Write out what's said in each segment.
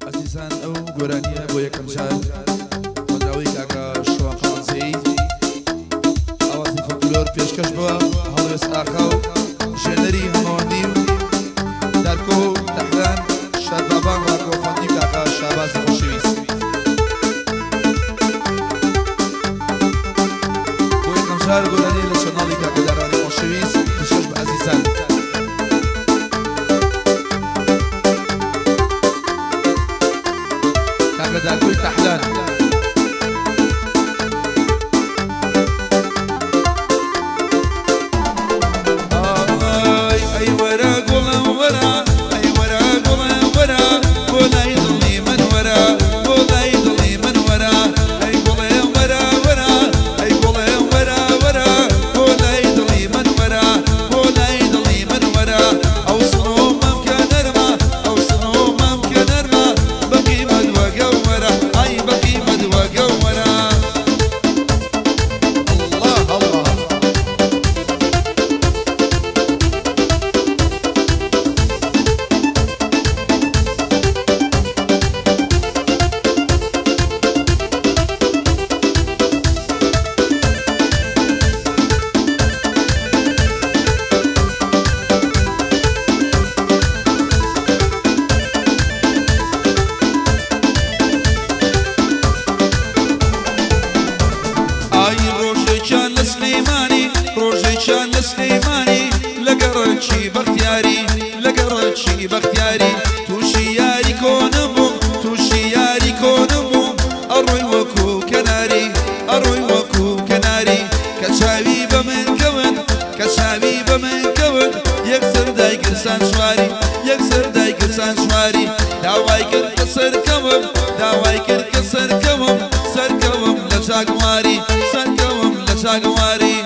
عزیزان ئەو گۆرانیە بۆ یەکەم جار بەداوای کاکە شوان قەڵەنجەیی ئاوازی فۆکلۆر پێشکەش بووە هەڵوێست ئاقا و ژێنەری هەمەوەندی و دارکۆ و تەحران شادبابان ڕاکۆفەندی کاکە شابازی خۆشەویست بۆ یەکەم جار گۆرانی لە چەناڵی کاکە دارانی خۆشەویست پێشکەش بە عزیزان کاکە دارکۆی تەحران بەختیاری تووشی یاری کۆنم بووم تووشی یاری کۆنم بووم ئەڕۆی وەکو کەناری ئەڕۆی وەکو کەناری کە چاوی بە من کەون کە چاوی بە من کەون یەکسەر دایگرسان شواری یەکسەر دایگرسان شواری داوای کرد کە سەرکەوم داوای کرد کە سەرکەوم سەرکەوم لە چاکواری سەرکەوم لە چاکواری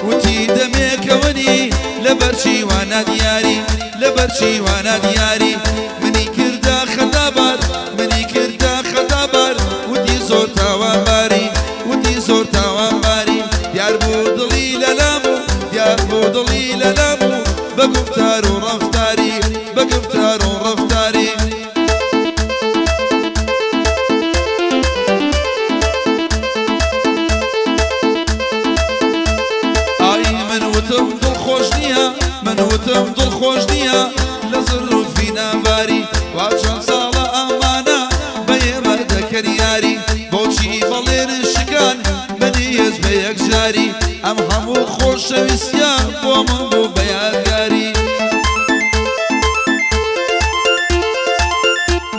وتی دەمێکەوەنی لەبەرچی وانە دیاری لەبەرچی وانە دیاری منی کردا خەتابار منی کردا خەتابار وتی زۆر تاوانباری وتی زۆر تاوانباری دیار بوو دڵی لەلام و دیار بوو دڵی لەلام و بە گفتار و ڕەفتاری بە گفتار و ڕەفتاری من وتم دڵخۆش نییە لە زروفی ناباری وا چەند ساڵە ئەمانە بە ئێمە دەکەن یاری بۆچی بەڵێن شکان بەنیەز بە یەکجاری ئەم هەموو خۆشەویستیان بۆ من بوو بە یادگاری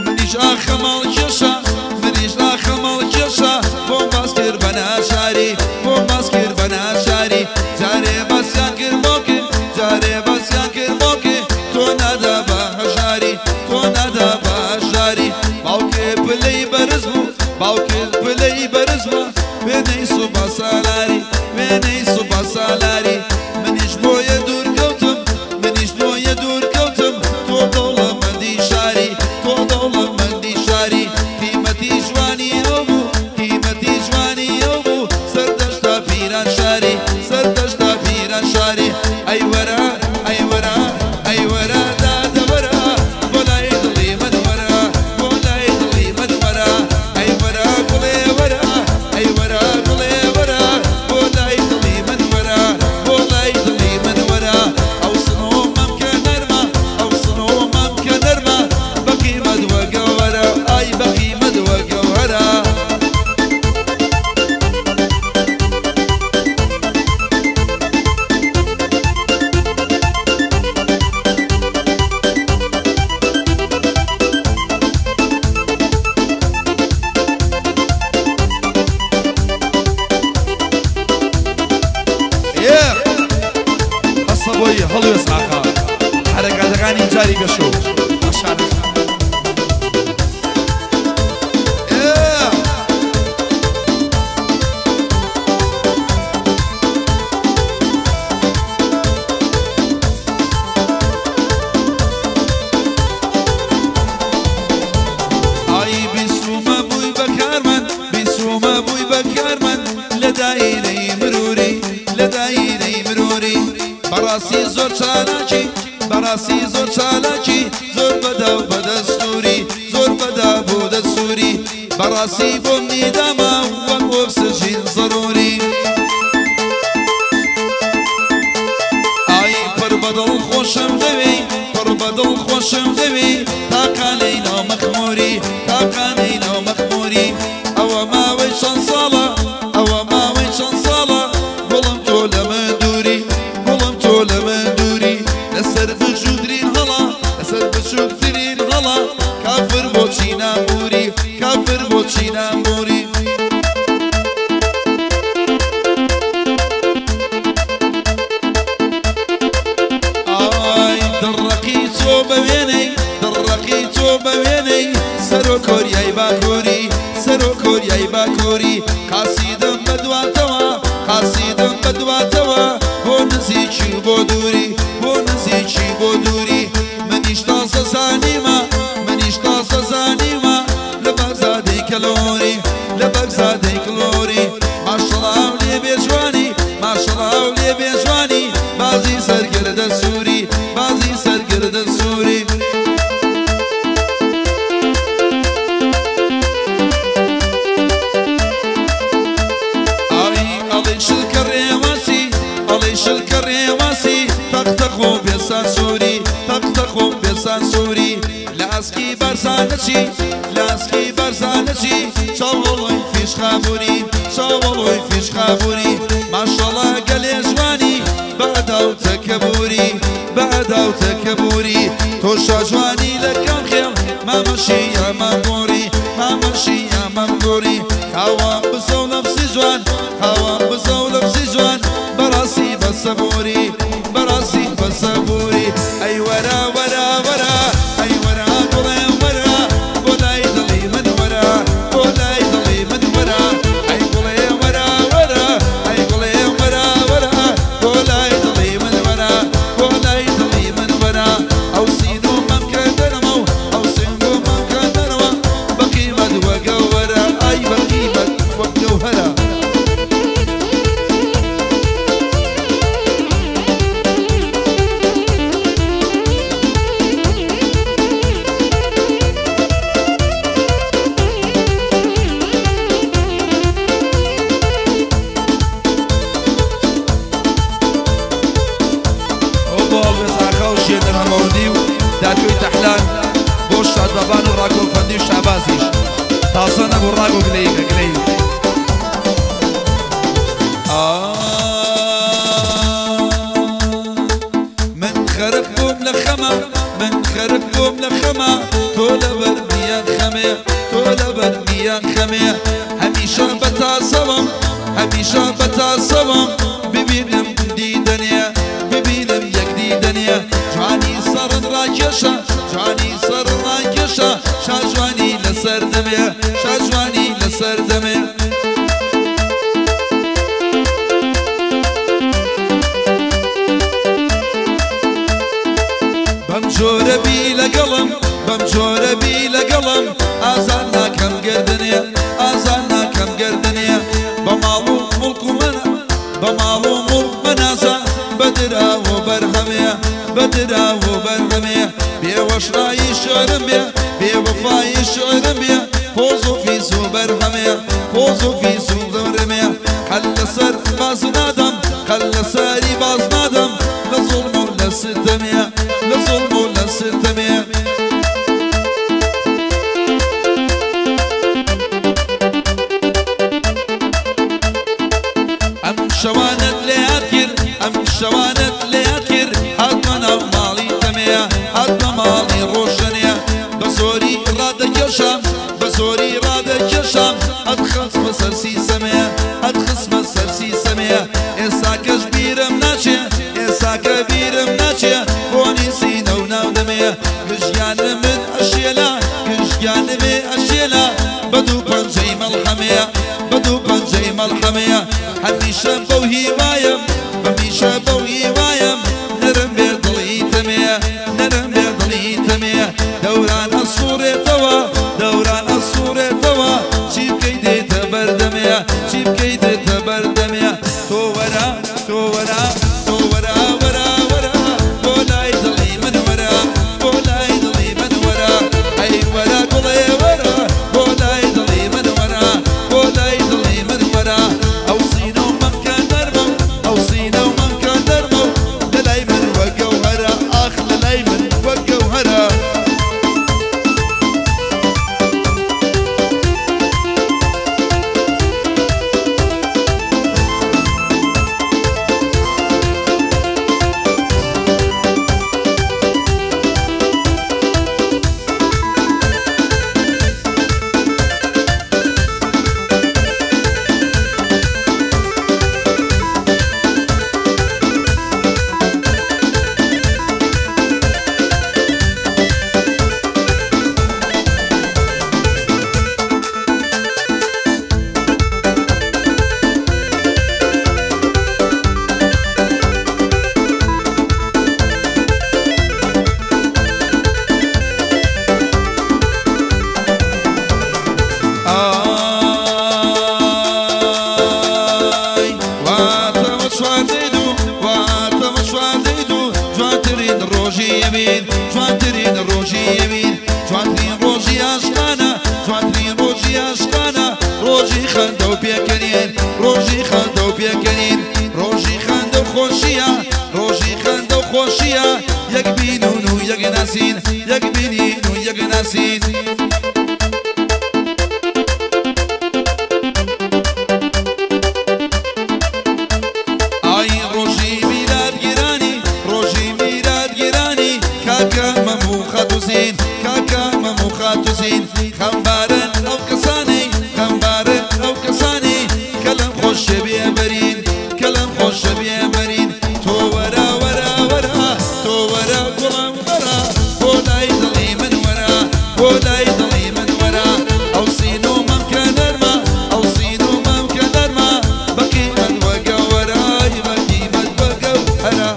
منیش ئاخەماڵ کێشە منیش ئاخەماڵ کێشە بۆم باس کرد بە ناشاری بۆم باس کرد بە ناشاری جارێ بەسیان کرد بۆکرد جارێ بەسیان کرد بۆکێ تۆ نادا بە هەژاری تۆ نادا بە هەژاری باوکێ پلەی بەرز بوو باوکێ پلەی بەرز بوو وێنەی سوبە سالاری وێنەی سوبە سالاری منیش بۆیە دوور کەوتم منیش بۆیە دوور کەوتم تۆ دەوڵەمەندی شاری تۆ دەوڵەمەندی شاری قیمەتی جوانی ئەو بوو قیمەتی جوانی ئەو بوو سەردەشتا پیران شاری سەردەشتا پیران شاری ئەی وەرە ئەی وەرە ئەی وەرە دادەوەرە بۆ لای دڵی من وەرە بۆ لای دڵی من وەرە ئەی وەرە گوڵێ وەرە ئەی وەرە گوڵێ وەرە بۆ لای دڵی من وەرە بۆ لای دڵی من وەرە ئەو سنۆمەم کە نەرمە ئەو سنۆمەم کە نەرمە بە قیمەت وە گەوهەرە ئای بە قیمەت وە گەوهەرە هەڵوێست ئاقا حەرەکاتەکانی جاری گەشۆ بەشانە ئای بیسومە بووی بەکارمەند بیسومە بووی بەکارمەند لە دایرەی مروری لە دایرەی مروری بەڕاستی زۆر بەڕاستی زۆر چالاکی زۆر بەدا و بەدەستوری زۆر بەدا بۆ دەستوری بەڕاستی بۆم نیداما وەک بۆ بسەژین زەڕوری ئای پڕ بەدڵ خۆشم دەوێ پڕ بەدڵ خۆشم دەوێ تاقانەی ناو مەخموری تاقانەی ناو مەخموری ئەوە ماوەی چەند ساڵە ئەوە ماوەی چەند ساڵە گوڵم تۆ لە من دووری گوڵم تۆ لە من دووری لەسەر بچووترین هەڵا لەسەر بچووترین هەڵا کافر بۆچی نامبووری کافر بۆچی نامبووری ئای دڕەقی تۆ بەوێنەی دڕەقی تۆ بەوێنەی سەر و کۆریای باکووری سەر و کۆریای باکووری قاسیدم بەدواتەوە قاسیدم بەدواتەوە بۆ نزیکی و بۆ دووری بۆ نزیکی بۆ دووری منیش تازە زانیمە منیش تازە زانیمە لە بەغزادەی کەلۆری لە بەغزادەی کلۆری ماشەڵا و لێ بێجوانی ماشەڵا و لێ بێجوانی بازی سەرگردە سووری بازی سەرگردە سووری شلکە ڕێواسی تەختەخۆ بێسانسووری تەختەخۆ بێسانسووری لە ئاسکی بەرزانەچی لە ئاسکی بەرزانەچی چاوەڵۆی فیشخابووری چاوەڵۆی فیشخابووری ماشەڵا گەلێ جوانی بەدا و تەکەبووری بەدا و تەکەبووری تۆشە جوانی لە کەم خێڵ مامەشی ئەمەمگۆری مامەشی ئەمەمگۆری خاوان بزە و لەبسی جوان خاوان بزە و لەبسی جوان بەڕاستی بەسەبووری بەڕاستی بەسەبووری ئەی وەرە وەرە وەرە ئەی وەرە گوڵێ وەرە بۆ لای دڵی من وەرە بۆ لای دڵی من وەرە ئەی گوڵێ وەرە وەرە ئەی گوڵێ وەرە وەرە بۆ لای دڵی من وەرە بۆ لای دڵی من وەرە ئەو سینۆمەم کردنەوە و ئەو سینۆمەم کردنەوە بەقیمەت وەگە وەرە ئەی بەقیمەت وەک گەوهەرە دادوی تحلان بۆ شادبەبان و ڕاگۆفەندی و شابازیش تازە نەبوو ڕاگۆ گلەیکە گلەی من خەرب بووم لە خەمە من خەرب بووم لە خەمە تۆ لەبەر میان خەمێ تۆ لەبەر میان خەمێ هەمیشە بەتاسەوەم هەمیشە بەتاسەوەم ببینم دیدەنێ ببینم یەک دیدەنێ جوانی سەرن ڕاکێشە جوانی سەرن ڕاکێشە شاجوانی لەسەر دەمێ شاجوانی لەسەر دەمێ بەم جۆرە بی لەگەڵم بەم جۆرە بی لەگەڵم ئازار ناکەم گردنێ ئازار ناکەم گردنێ بە ماڵ و موڵک و منە بە ماڵ و موڵک منازە بەدراوە بەرهەمێ بەدراوە بەرهەمێ بێوەشایی شعرم بێ بێوەفایی شعرم بێ پۆز و فیز و بەرهەمێ پۆز و فیز و بەرهەمێ قەل لەسەر باز نادەم قەل لەسەری باز نادەم لە زوڵم و لە ستەمێ لە زوڵم و لە ستەمێ ئەم شەوانت لێ یاد کرد ئەم شەوانت لێ یاد کرد هاتمە ناو ماڵی تەمەیە هاتمە ماڵی ڕۆشنێ بە زۆری ڕادەکێشام بە زۆری ڕادەکێشام ئەت خەسمە سەرسی سەمەیە ئەت خسمە سەرسی سەمەیە ئێستا کەش بیرم ناچێ ئێستا کە بیرم ناچێ بۆنی سینە و ناو دەمەیە گژیانە من ئەشێلا گژیانە مێ ئەشێلا بە دوو پەنجەی مەڵحەمەیە بە دوو پەنجەی مەڵحەمەیە هەمیشە بەو هیوایم هەمیشە بەو هیوایم نەرم بێ دڵی تەمەیە نەرم بێ دڵی تەمەیە دەوران ئەسوورێتەوە دەوران ئەسوورێتەوە چی بکەی دێتە بەردەمەیە چی بکەی دێتە بەردەمەیە تۆ وەرە تۆ وەرە تۆ وەرە وەرە وەرە بۆ لای دڵی من دەکەین ڕۆژی خەندە و خۆشیە ڕۆژی خەندە و خۆشیە یەک بینون و یەک ناسین یەک بینین و یەک ناسین ئای ڕۆژی میلادگیرانی ڕۆژی میلادگیرانی کاکە مەموو خەتوزین کاکە مەموو خەتوزین خەمبارن ئەو کەسانی خەمبارن ئەو کەسانی کە لەم خۆشە بێبەرین کە لەم خۆشە بێبەرین تۆ وەرە وەرە وەرە تۆ وەرە گوڵم وەرە بۆ لای دڵی من وەرە بۆ لای دڵی من وەرە ئەو سین و مەم کە نەرمە ئەو سین و مەم کە نەرمە بەقیمەت وەگە وەرای بەقیمەت وەگە هەرە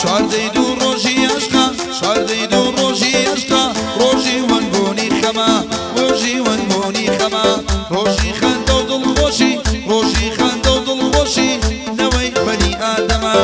شاردەی دوو ڕۆژی عەشقا شاردەی دوو ڕۆژی عەشقا ڕۆژی وەنبوونی خەما ڕۆژی وەنبوونی خەما ڕۆژی خەندە و دڵخۆشی ڕۆژی خەندە و دڵخۆشی نەوەی بەنی ئادەمە